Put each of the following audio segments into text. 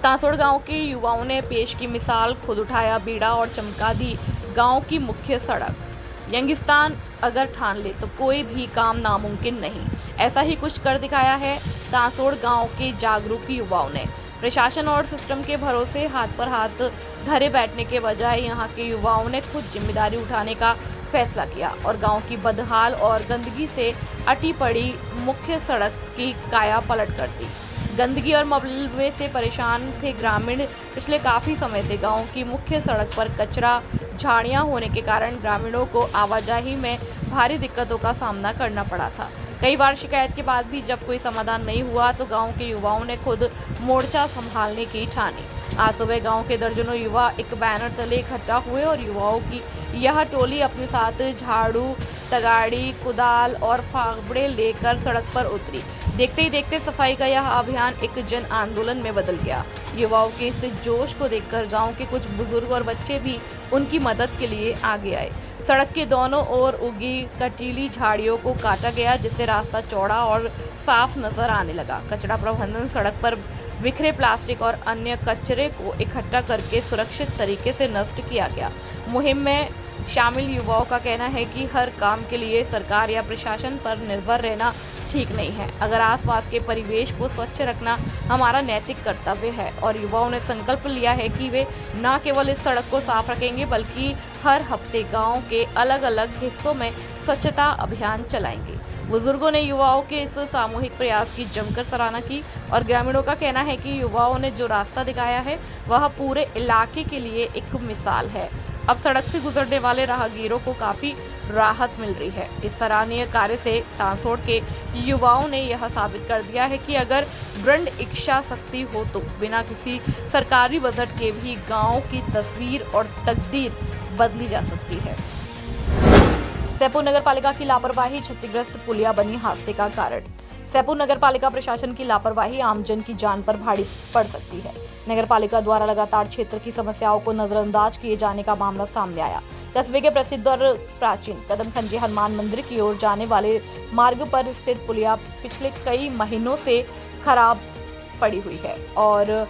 तांसोड़ गांव के युवाओं ने पेश की मिसाल, खुद उठाया बीड़ा और चमका दी गांव की मुख्य सड़क। यंगिस्तान अगर ठान ले तो कोई भी काम नामुमकिन नहीं, ऐसा ही कुछ कर दिखाया है तांसोड़ गांव के जागरूक युवाओं ने। प्रशासन और सिस्टम के भरोसे हाथ पर हाथ धरे बैठने के बजाय यहां के युवाओं ने खुद जिम्मेदारी उठाने का फैसला किया और गांव की बदहाल और गंदगी से अटी पड़ी मुख्य सड़क की काया पलट कर दी। गंदगी और मलबे से परेशान थे ग्रामीण। पिछले काफी समय से गांव की मुख्य सड़क पर कचरा, झाड़ियां होने के कारण ग्रामीणों को आवाजाही में भारी दिक्कतों का सामना करना पड़ा था। कई बार शिकायत के बाद भी जब कोई समाधान नहीं हुआ तो गांव के युवाओं ने खुद मोर्चा संभालने की ठानी। आज सुबह गांव के दर्जनों युवा एक बैनर तले इकट्ठा हुए और युवाओं की यह टोली अपने साथ झाड़ू, तगाड़ी, कुदाल और फावड़े लेकर सड़क पर उतरी। देखते ही देखते सफाई का यह अभियान एक जन आंदोलन में बदल गया। युवाओं के इस जोश को देखकर गांव के कुछ बुजुर्ग और बच्चे भी उनकी मदद के लिए आगे आए। सड़क के दोनों ओर उगी कटीली झाड़ियों को काटा गया, जिससे रास्ता चौड़ा और साफ नजर आने लगा। कचरा प्रबंधन, सड़क पर बिखरे प्लास्टिक और अन्य कचरे को इकट्ठा करके सुरक्षित तरीके से नष्ट किया गया। मुहिम में शामिल युवाओं का कहना है कि हर काम के लिए सरकार या प्रशासन पर निर्भर रहना ठीक नहीं है। अगर आसपास के परिवेश को स्वच्छ रखना हमारा नैतिक कर्तव्य है और युवाओं ने संकल्प लिया है कि वे न केवल इस सड़क को साफ रखेंगे बल्कि हर हफ्ते गांव के अलग अलग हिस्सों में स्वच्छता अभियान चलाएंगे। बुजुर्गों ने युवाओं के इस सामूहिक प्रयास की जमकर सराहना की और ग्रामीणों का कहना है कि युवाओं ने जो रास्ता दिखाया है वह पूरे इलाके के लिए एक मिसाल है। अब सड़क से गुजरने वाले राहगीरों को काफी राहत मिल रही है। इस सराहनीय कार्य से तांसोड़ के युवाओं ने यह साबित कर दिया है कि अगर दृढ़ इच्छा शक्ति हो तो बिना किसी सरकारी बजट के भी गांव की तस्वीर और तकदीर बदली जा सकती है। सैदपुर नगर पालिका की लापरवाही, क्षतिग्रस्त पुलिया बनी हादसे का कारण। सैदपुर नगर पालिका प्रशासन की लापरवाही आमजन की जान पर भारी पड़ सकती है। नगर पालिका द्वारा लगातार क्षेत्र की समस्याओं को नजरअंदाज किए जाने का मामला सामने आया। कस्बे के प्रसिद्ध और प्राचीन कदमखंडी हनुमान मंदिर की ओर जाने वाले मार्ग पर स्थित पुलिया पिछले कई महीनों से खराब पड़ी हुई है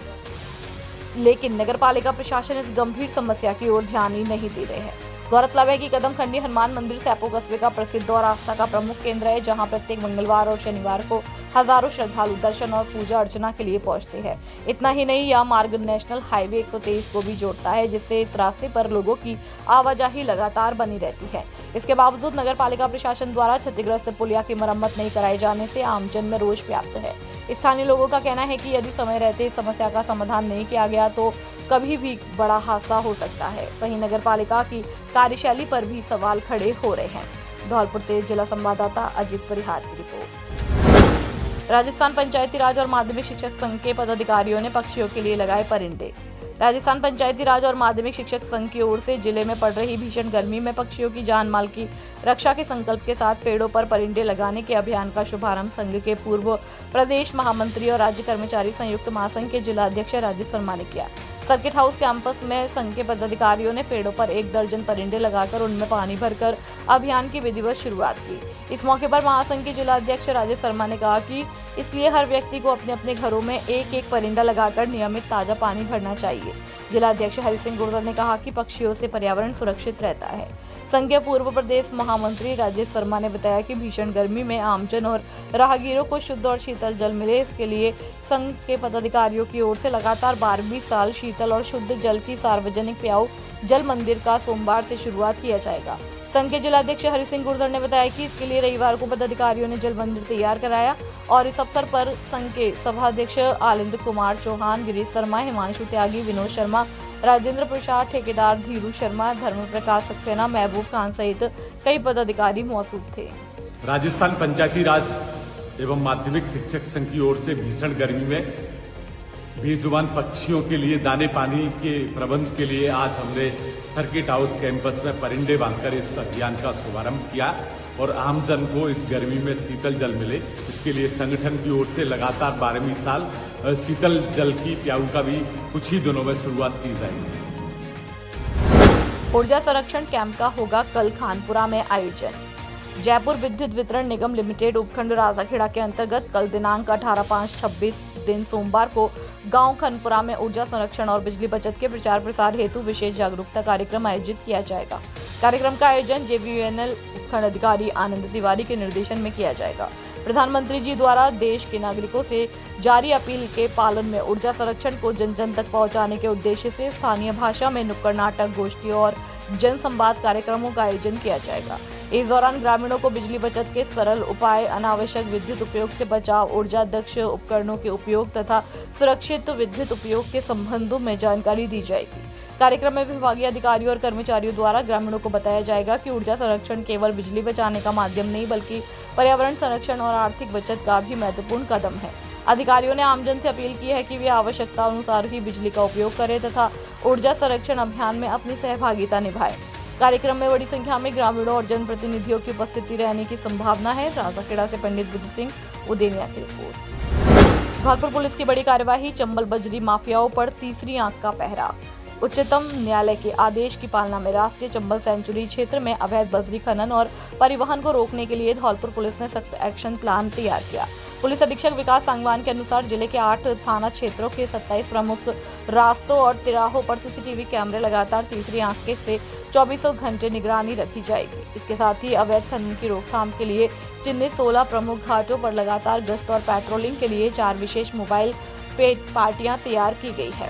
लेकिन नगर पालिका प्रशासन इस गंभीर समस्या की ओर ध्यान ही नहीं दे रहे हैं। गौरतलब है कि कदमखंडी हनुमान मंदिर सैदपुर कस्बे का प्रसिद्ध और आस्था का प्रमुख केंद्र है, जहां प्रत्येक मंगलवार और शनिवार को हजारों श्रद्धालु दर्शन और पूजा अर्चना के लिए पहुंचते हैं। इतना ही नहीं, यह मार्ग नेशनल हाईवे 123 को भी जोड़ता है, जिससे इस रास्ते पर लोगों की आवाजाही लगातार बनी रहती है। इसके बावजूद नगर पालिका प्रशासन द्वारा क्षतिग्रस्त पुलिया की मरम्मत नहीं कराए जाने से आमजन में रोष व्याप्त है। स्थानीय लोगों का कहना है कि यदि समय रहते इस समस्या का समाधान नहीं किया गया तो कभी भी बड़ा हादसा हो सकता है। वहीं नगर पालिका की कार्यशैली पर भी सवाल खड़े हो रहे हैं। धौलपुर से जिला संवाददाता अजीत परिहार की रिपोर्ट। राजस्थान पंचायती राज और माध्यमिक शिक्षक संघ के पदाधिकारियों ने पक्षियों के लिए लगाए परिंदे। राजस्थान पंचायती राज और माध्यमिक शिक्षक संघ की ओर से जिले में पड़ रही भीषण गर्मी में पक्षियों की जान माल की रक्षा के संकल्प के साथ पेड़ों पर परिंदे लगाने के अभियान का शुभारंभ संघ के पूर्व प्रदेश महामंत्री और राज्य कर्मचारी संयुक्त महासंघ के जिला अध्यक्ष राजेश शर्मा ने किया। सर्किट हाउस कैंपस में संघ के पदाधिकारियों ने पेड़ों पर 1 दर्जन परिंदे लगाकर उनमें पानी भरकर अभियान की विधिवत शुरुआत की। इस मौके पर महासंघ के जिला अध्यक्ष राजेश शर्मा ने कहा कि इसलिए हर व्यक्ति को अपने अपने घरों में 1-1 परिंदा लगाकर नियमित ताजा पानी भरना चाहिए। जिला अध्यक्ष हरि सिंह गुर्जर ने कहा कि पक्षियों से पर्यावरण सुरक्षित रहता है। संघ के पूर्व प्रदेश महामंत्री राजेश शर्मा ने बताया कि भीषण गर्मी में आमजन और राहगीरों को शुद्ध और शीतल जल मिले, इसके लिए संघ के पदाधिकारियों की ओर से लगातार 12वीं साल शीतल और शुद्ध जल की सार्वजनिक प्याऊ जल मंदिर का सोमवार से शुरुआत किया जाएगा। संघ के जिलाध्यक्ष हरि सिंह गुर्जर ने बताया कि इसके लिए रविवार को पदाधिकारियों ने जल मंदिर तैयार कराया और इस अवसर पर संघ के सभाध्यक्ष आलिंद कुमार चौहान, गिरीश शर्मा, हिमांशु त्यागी, विनोद शर्मा, राजेंद्र प्रसाद, ठेकेदार धीरू शर्मा, धर्म प्रकाश सक्सेना, महबूब खान सहित कई पदाधिकारी मौजूद थे। राजस्थान पंचायती राज एवं माध्यमिक शिक्षक संघ की ओर से भीषण गर्मी में बेजुबान पक्षियों के लिए दाने पानी के प्रबंध के लिए आज हमने सर्किट हाउस कैंपस में परिंदे बांधकर इस अभियान का शुभारंभ किया और आमजन को इस गर्मी में शीतल जल मिले, इसके लिए संगठन की ओर से लगातार 12वीं साल शीतल जल की प्याऊ का भी कुछ ही दिनों में शुरुआत की जाएगी। ऊर्जा संरक्षण कैंप का होगा कल खानपुरा में आयोजन। जयपुर विद्युत वितरण निगम लिमिटेड उपखंड राजाखेड़ा के अंतर्गत कल दिनांक 18/5/26 दिन सोमवार को गांव खनपुरा में ऊर्जा संरक्षण और बिजली बचत के प्रचार प्रसार हेतु विशेष जागरूकता कार्यक्रम आयोजित किया जाएगा। कार्यक्रम का आयोजन JVUNL उपखंड अधिकारी आनंद तिवारी के निर्देशन में किया जाएगा। प्रधानमंत्री जी द्वारा देश के नागरिकों से जारी अपील के पालन में ऊर्जा संरक्षण को जन जन तक पहुंचाने के उद्देश्य से स्थानीय भाषा में नुक्कड़ नाटक, गोष्ठी और जन संवाद कार्यक्रमों का आयोजन किया जाएगा। इस दौरान ग्रामीणों को बिजली बचत के सरल उपाय, अनावश्यक विद्युत उपयोग से बचाव, ऊर्जा दक्ष उपकरणों के उपयोग तथा सुरक्षित विद्युत उपयोग के संबंधों में जानकारी दी जाएगी। कार्यक्रम में विभागीय अधिकारियों और कर्मचारियों द्वारा ग्रामीणों को बताया जाएगा कि ऊर्जा संरक्षण केवल बिजली बचाने का माध्यम नहीं बल्कि पर्यावरण संरक्षण और आर्थिक बचत का भी महत्वपूर्ण कदम है। अधिकारियों ने आमजन से अपील की है कि वे आवश्यकता अनुसार ही बिजली का उपयोग करें तथा ऊर्जा संरक्षण अभियान में अपनी सहभागिता निभाएं। कार्यक्रम में बड़ी संख्या में ग्रामीणों और जनप्रतिनिधियों की उपस्थिति रहने की संभावना है। राजाखेड़ा से पंडित बुद्ध सिंह उदेनिया की रिपोर्ट। धौलपुर पुलिस की बड़ी कार्यवाही, चंबल बजरी माफियाओं पर तीसरी आंख का पहरा। उच्चतम न्यायालय के आदेश की पालना में राष्ट्रीय चंबल सेंचुरी क्षेत्र में अवैध बजरी खनन और परिवहन को रोकने के लिए धौलपुर पुलिस ने सख्त एक्शन प्लान तैयार किया। पुलिस अधीक्षक विकास सांगवान के अनुसार जिले के 8 थाना क्षेत्रों के 27 प्रमुख रास्तों और तिराहों पर CCTV कैमरे लगातार तीसरी आंख से 24 घंटे निगरानी रखी जाएगी। इसके साथ ही अवैध खनन की रोकथाम के लिए चिन्हित 16 प्रमुख घाटों पर लगातार गश्त और पेट्रोलिंग के लिए 4 विशेष मोबाइल पार्टियां तैयार की गई है।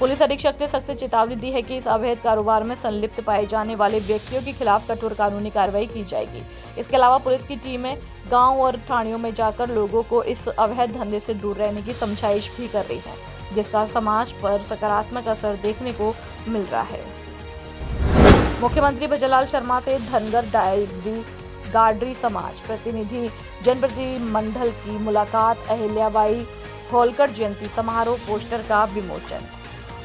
पुलिस अधीक्षक ने सख्त चेतावनी दी है कि इस अवैध कारोबार में संलिप्त पाए जाने वाले व्यक्तियों के खिलाफ कठोर कानूनी कार्रवाई की जाएगी। इसके अलावा पुलिस की टीमें गांव और ठाणियों में जाकर लोगों को इस अवैध धंधे से दूर रहने की समझाइश भी कर रही है, जिसका समाज पर सकारात्मक असर देखने को मिल रहा है। मुख्यमंत्री भजनलाल शर्मा से धनगर डायरी गाडरी समाज प्रतिनिधि जनप्रतिनिधिमंडल की मुलाकात, अहिल्याबाई होलकर जयंती समारोह पोस्टर का विमोचन।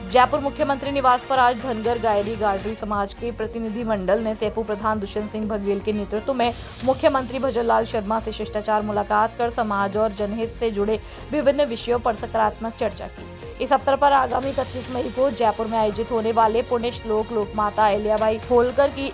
जयपुर मुख्यमंत्री निवास पर आज धनगर गाडरी समाज के प्रतिनिधिमंडल ने सेपू प्रधान दुष्यंत सिंह बघेल के नेतृत्व में मुख्यमंत्री भजनलाल शर्मा से शिष्टाचार मुलाकात कर समाज और जनहित से जुड़े विभिन्न विषयों पर सकारात्मक चर्चा की। इस अवसर पर आगामी 31 मई को जयपुर में आयोजित होने वाले पुण्य श्लोक लोकमाता अहिल्याबाई होलकर की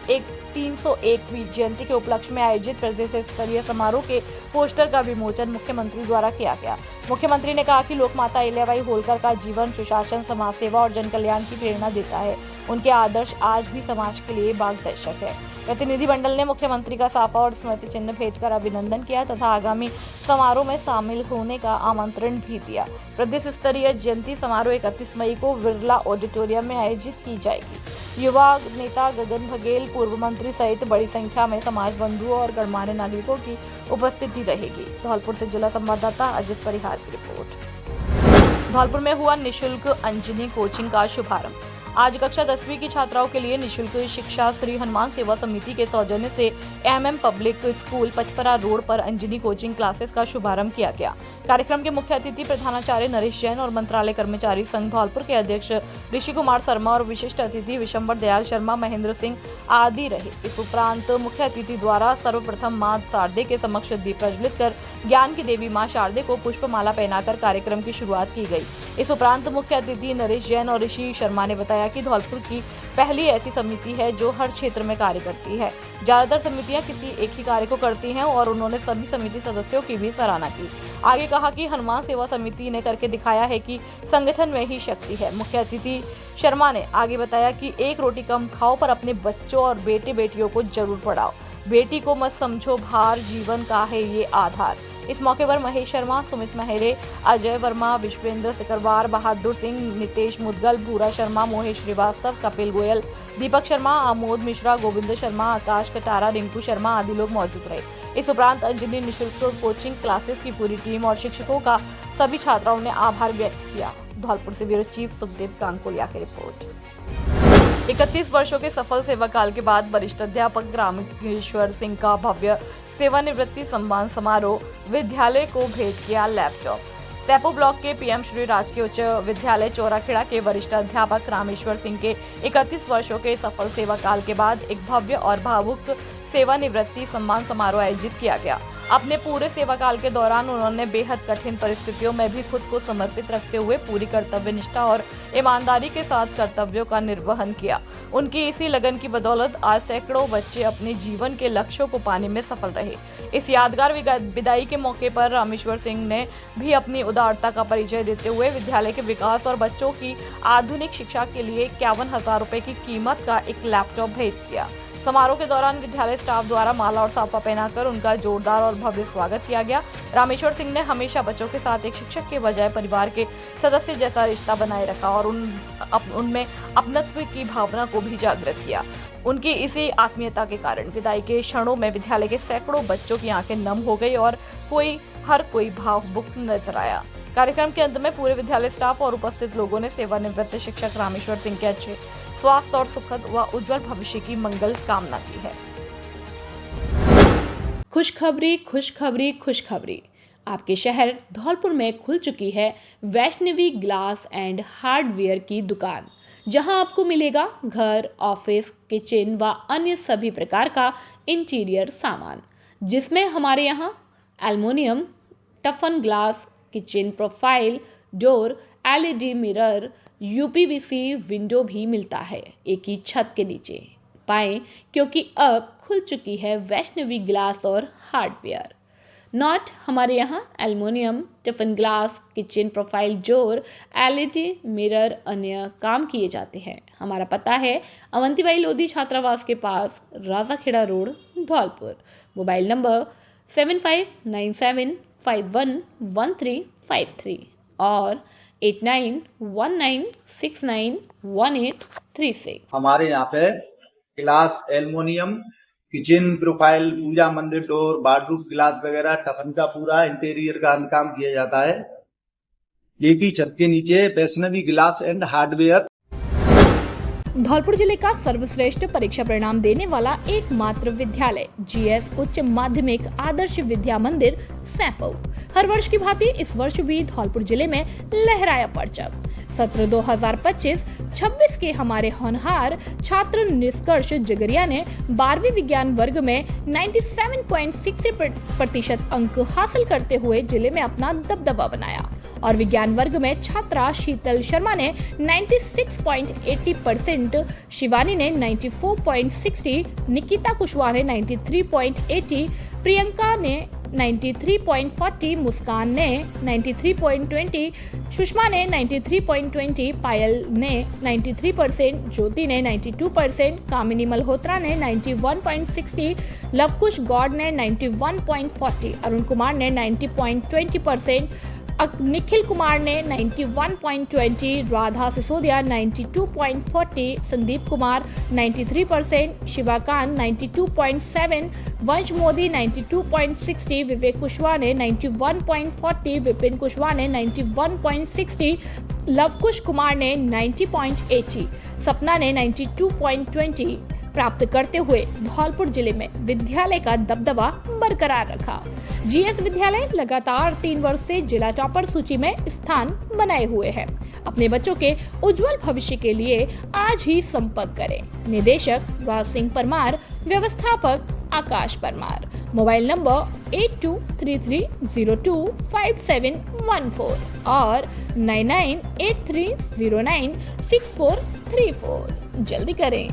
301वीं जयंती के उपलक्ष्य में आयोजित प्रदेश स्तरीय समारोह के पोस्टर का विमोचन मुख्यमंत्री द्वारा किया गया। मुख्यमंत्री ने कहा कि लोकमाता अहिल्याबाई होलकर का जीवन सुशासन, समाज सेवा और जन कल्याण की प्रेरणा देता है। उनके आदर्श आज भी समाज के लिए मार्गदर्शक है। प्रतिनिधिमंडल ने मुख्यमंत्री का साफा और स्मृति चिन्ह भेंटकर अभिनंदन किया तथा आगामी समारोह में शामिल होने का आमंत्रण भी दिया। प्रदेश स्तरीय जयंती समारोह 31 मई को बिरला ऑडिटोरियम में आयोजित की जाएगी। युवा नेता गगन बघेल, पूर्व मंत्री सहित बड़ी संख्या में समाज बंधुओं और गणमान्य नागरिकों की उपस्थिति रहेगी। धौलपुर से जिला संवाददाता अजित परिहार की रिपोर्ट। धौलपुर में हुआ निःशुल्क अंजनी कोचिंग का शुभारंभ। आज कक्षा 10वीं की छात्राओं के लिए निःशुल्क शिक्षा श्री हनुमान सेवा समिति के सौजन्य से MM पब्लिक स्कूल पचपरा रोड पर अंजनी कोचिंग क्लासेस का शुभारंभ किया गया। कार्यक्रम के मुख्य अतिथि प्रधानाचार्य नरेश जैन और मंत्रालय कर्मचारी संघ धौलपुर के अध्यक्ष ऋषि कुमार शर्मा और विशिष्ट अतिथि विशंबर दयाल शर्मा, महेंद्र सिंह आदि रहे। इस उपरांत मुख्य अतिथि द्वारा सर्वप्रथम मां शारदे के समक्ष दीप प्रज्वलित कर ज्ञान की देवी मां शारदे को पुष्पमाला पहनाकर कार्यक्रम की शुरुआत की गई। इस उपरांत मुख्य अतिथि नरेश जैन और ऋषि शर्मा ने बताया कि धौलपुर की पहली ऐसी समिति है जो हर क्षेत्र में कार्य करती है। ज्यादातर समितियां किसी एक ही कार्य को करती हैं और उन्होंने सभी समिति सदस्यों की भी सराहना की। आगे कहा कि हनुमान सेवा समिति ने करके दिखाया है कि संगठन में ही शक्ति है। मुख्य अतिथि शर्मा ने आगे बताया कि एक रोटी कम खाओ पर अपने बच्चों और बेटे बेटियों को जरूर पढ़ाओ। बेटी को मत समझो भार, जीवन का है ये आधार। इस मौके पर महेश शर्मा, सुमित महरे, अजय वर्मा, विश्वेंद्र सिकरवार, बहादुर सिंह, नितेश मुदगल, भूरा शर्मा, मोहेश श्रीवास्तव, कपिल गोयल, दीपक शर्मा, आमोद मिश्रा, गोविंद शर्मा, आकाश कटारा, रिंकू शर्मा आदि लोग मौजूद रहे। इस उपरांत अंजनी निःशुल्क कोचिंग क्लासेस की पूरी टीम और शिक्षकों का सभी छात्राओं ने आभार व्यक्त किया। धौलपुर से ब्यूरो चीफ सुखदेव कांकोलिया की रिपोर्ट। 31 वर्षों के सफल सेवा काल के बाद वरिष्ठ अध्यापक रामेश्वर सिंह का भव्य सेवानिवृत्ति सम्मान समारोह विद्यालय को भेंट किया लैपटॉप। सेपू ब्लॉक के PM श्री राजकीय उच्च विद्यालय चौराखेड़ा के वरिष्ठ अध्यापक रामेश्वर सिंह के 31 वर्षों के सफल सेवा काल के बाद एक भव्य और भावुक सेवानिवृत्ति सम्मान समारोह आयोजित किया गया। अपने पूरे सेवाकाल के दौरान उन्होंने बेहद कठिन परिस्थितियों में भी खुद को समर्पित रखते हुए पूरी कर्तव्य निष्ठा और ईमानदारी के साथ कर्तव्यों का निर्वहन किया। उनकी इसी लगन की बदौलत आज सैकड़ों बच्चे अपने जीवन के लक्ष्यों को पाने में सफल रहे। इस यादगार विदाई के मौके पर रामेश्वर सिंह ने भी अपनी उदारता का परिचय देते हुए विद्यालय के विकास और बच्चों की आधुनिक शिक्षा के लिए 51,000 रुपए की कीमत का एक लैपटॉप भेंट किया। समारोह के दौरान विद्यालय स्टाफ द्वारा माला और साफा पहनाकर उनका जोरदार और भव्य स्वागत किया गया। रामेश्वर सिंह ने हमेशा बच्चों के साथ एक शिक्षक के बजाय परिवार के सदस्य जैसा रिश्ता बनाए रखा और उनमें अपनत्व की भावना को भी जागृत किया। उनकी इसी आत्मीयता के कारण विदाई के क्षणों में विद्यालय के सैकड़ों बच्चों की आंखें नम हो गई और हर कोई भावुक नजर आया। कार्यक्रम के अंत में पूरे विद्यालय स्टाफ और उपस्थित लोगों ने सेवानिवृत्त शिक्षक रामेश्वर सिंह के अच्छे स्वास्थ्य और सुखद व उज्जवल भविष्य की मंगल कामना की है। खुशखबरी खुशखबरी खुशखबरी, आपके शहर धौलपुर में खुल चुकी है वैष्णवी ग्लास एंड हार्डवेयर की दुकान, जहां आपको मिलेगा घर, ऑफिस, किचन व अन्य सभी प्रकार का इंटीरियर सामान, जिसमें हमारे यहां aluminium, toughen glass, kitchen profile, door, LED mirror, UPVC window भी मिलता है एक ही छत के नीचे। पाएं, क्योंकि अब खुल चुकी है वैष्णवी ग्लास और हार्डवेयर। नॉट हमारे यहाँ aluminium, tiffin glass, kitchen profile door, LED mirror अन्य काम किए जाते हैं। हमारा पता है अवंतीबाई लोधी छात्रावास के पास, Rajakhera road, Dholpur. Mobile number 7597511353 और 8919691836। हमारे यहाँ पे ग्लास, एल्युमिनियम, किचन प्रोफाइल, पूजा मंदिर डोर, बाथरूम ग्लास वगैरह टफन का पूरा इंटीरियर का काम किया जाता है। एक ही छत के नीचे Vaishnavi glass and hardware. Dholpur जिले का सर्वश्रेष्ठ परीक्षा परिणाम देने वाला एकमात्र विद्यालय GS उच्च माध्यमिक आदर्श विद्या मंदिर सैंपौ हर वर्ष की भांति इस वर्ष भी धौलपुर जिले में लहराया परचम। सत्र 2025-26 के हमारे होनहार छात्र निष्कर्ष जगरिया ने 12वीं विज्ञान वर्ग में 97.63% अंक हासिल करते हुए जिले में अपना दबदबा बनाया और विज्ञान वर्ग में छात्रा शीतल शर्मा ने 96.80%, शिवानी ने 94.60%, निकिता कुशवाहा ने 93.80%, प्रियंका ने 93.40, मुस्कान ने 93.20, सुषमा ने 93.20, पायल ने 93%, ज्योति ने 92%, कामिनी मल्होत्रा ने 91.60, लवकुश गौड़ ने 91.40, अरुण कुमार ने 90.20%, निखिल कुमार ने 91.20, राधा सिसोदिया 92.40, संदीप कुमार 93%, शिवाकांत 92.7, वंश मोदी 92.60, विवेक कुशवाहा ने 91.40, विपिन कुशवाहा ने 91.60, लवकुश कुमार ने 90.80, सपना ने 92.20 प्राप्त करते हुए धौलपुर जिले में विद्यालय का दबदबा बरकरार रखा। GS विद्यालय लगातार 3 वर्ष से जिला टॉपर सूची में स्थान बनाए हुए है। अपने बच्चों के उज्जवल भविष्य के लिए आज ही संपर्क करें। निदेशक राज सिंह परमार, व्यवस्थापक आकाश परमार। मोबाइल नंबर 8233025714 और 9983096434। जल्दी करें।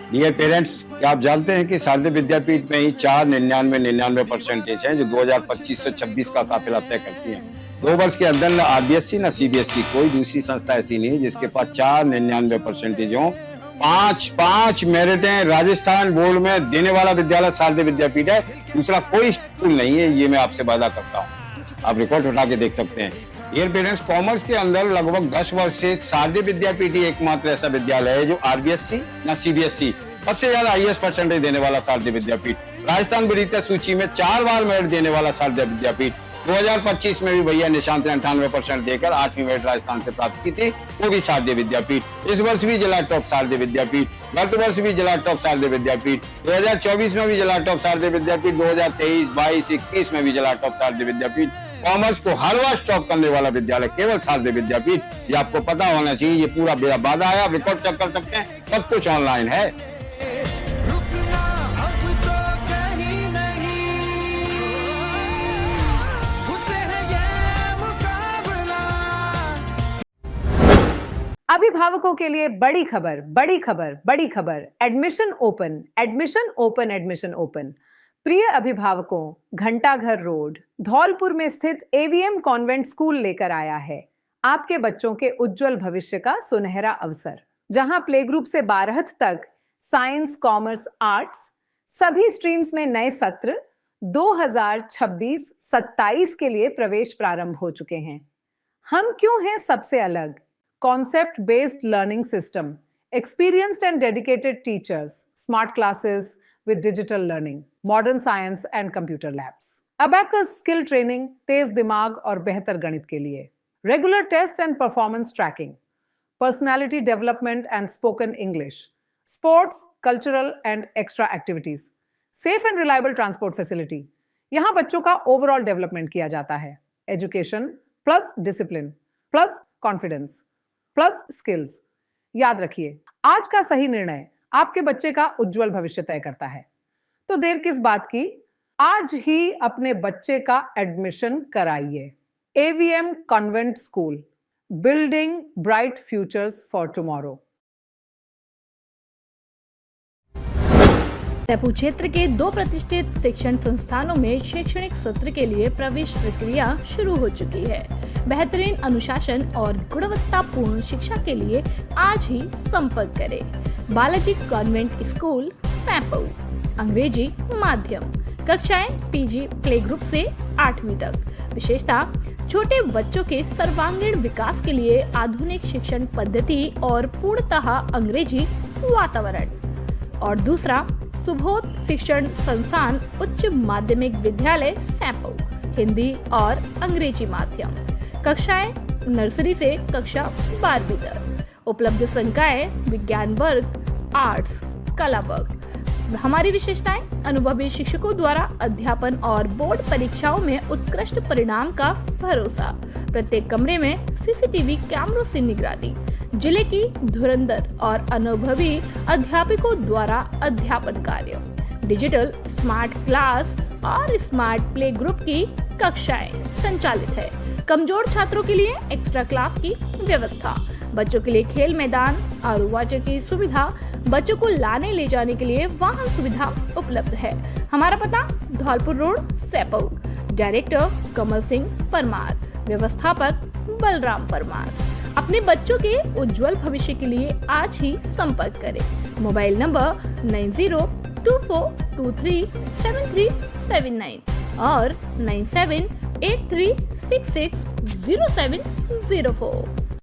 डियर पेरेंट्स, क्या आप जानते हैं कि शारदीय विद्यापीठ में ही 4.99% हैं जो 2025 से 26 का काफिला तय करती हैं। 2 वर्ष के अंदर न RBSE न CBSE कोई दूसरी संस्था ऐसी नहीं जिसके पास 4.99% हो। 5 मेरिटें राजस्थान बोर्ड में देने वाला विद्यालय शारदीय विद्यापीठ है। दूसरा कोई स्कूल नहीं है, ये मैं आपसे वादा करता हूँ। आप रिकॉर्ड उठा के देख सकते हैं। डियर पेरेंट्स, कॉमर्स के अंदर लगभग 10 वर्ष से शारदीय विद्यापीठ ही एकमात्र ऐसा विद्यालय है जो RBSE न CBSE सबसे ज्यादा हाईएस्ट परसेंटेज देने वाला शारदीय विद्यापीठ, राजस्थान विद्या सूची में 4 बार मेरिट देने वाला शारदीय विद्यापीठ। 2025 में भी भैया निशांत ने 98% देकर 8वीं मेरिट राजस्थान से प्राप्त की थी, वो भी शारदीय विद्यापीठ। इस वर्ष भी जिला टॉप शारदीय विद्यापीठ, गत वर्ष भी जिला टॉप शारदीय विद्यापीठ, 2024 में भी जिला टॉप शारदीय विद्यापीठ, 2023, 22, 21 में भी जिला टॉप शारदीय विद्यापीठ। कॉमर्स को हर वर्ष टॉप करने वाला विद्यालय केवल शारदीय विद्यापीठ, ये आपको पता होना चाहिए। ये पूरा मेरा वादा है, आप रिकॉर्ड चेक कर सकते हैं, सब कुछ ऑनलाइन है। रुकना अब तो कहीं नहीं। अभिभावकों के लिए बड़ी खबर, बड़ी खबर, बड़ी खबर। Admission open, admission open, admission open. प्रिय अभिभावकों, घंटाघर रोड, धौलपुर में स्थित एवीएम कॉन्वेंट स्कूल लेकर आया है आपके बच्चों के उज्जवल भविष्य का सुनहरा अवसर, जहां प्ले ग्रुप से 12th तक साइंस, कॉमर्स, आर्ट्स सभी स्ट्रीम्स में नए सत्र 2026-27 के लिए प्रवेश प्रारंभ हो चुके हैं। हम क्यों हैं सबसे अलग? Concept based learning system, experienced and dedicated teachers, smart classes with digital learning, modern science and computer labs, abacus skill training, तेज दिमाग और बेहतर गणित के लिए, regular tests and performance tracking, personality development and spoken English, sports, cultural and extra activities, safe and reliable transport facility। यहाँ बच्चों का overall development किया जाता है। Education plus discipline plus confidence plus skills. याद रखिए, आज का सही निर्णय आपके बच्चे का उज्जवल भविष्य तय करता है। तो देर किस बात की, आज ही अपने बच्चे का एडमिशन कराइए। AVM convent school, building bright futures for tomorrow. Jaipur क्षेत्र के 2 प्रतिष्ठित शिक्षण संस्थानों में शैक्षणिक सत्र के लिए प्रवेश प्रक्रिया शुरू हो चुकी है। बेहतरीन अनुशासन और गुणवत्तापूर्ण शिक्षा के लिए आज ही संपर्क करें। बालाजी कॉन्वेंट स्कूल, सैंपऊ, अंग्रेजी माध्यम, कक्षाएं पीजी प्ले ग्रुप से 8वीं तक। विशेषता, छोटे बच्चों के सर्वांगीण विकास के लिए आधुनिक शिक्षण पद्धति और पूर्णतः अंग्रेजी वातावरण। और दूसरा, सुबोध शिक्षण संस्थान उच्च माध्यमिक विद्यालय, सैंपऊ, हिंदी और अंग्रेजी माध्यम, कक्षाएं नर्सरी से कक्षा 12वीं तक। उपलब्ध संकाय विज्ञान वर्ग, आर्ट्स, कला वर्ग। हमारी विशेषताएं, अनुभवी शिक्षकों द्वारा अध्यापन और बोर्ड परीक्षाओं में उत्कृष्ट परिणाम का भरोसा। प्रत्येक कमरे में सीसीटीवी कैमरों से निगरानी, जिले की धुरंधर और अनुभवी अध्यापकों द्वारा अध्यापन कार्य, डिजिटल स्मार्ट क्लास और स्मार्ट प्ले ग्रुप की कक्षाएं संचालित है। कमजोर छात्रों के लिए एक्स्ट्रा क्लास की व्यवस्था, बच्चों के लिए खेल मैदान, आरओ वाटर की सुविधा, बच्चों को लाने ले जाने के लिए वाहन सुविधा उपलब्ध है। हमारा पता, धौलपुर रोड, सैंपऊ। डायरेक्टर कमल सिंह परमार, व्यवस्थापक बलराम परमार। अपने बच्चों के उज्जवल भविष्य के लिए आज ही संपर्क करें। मोबाइल नंबर 9024237379 और 9783660704।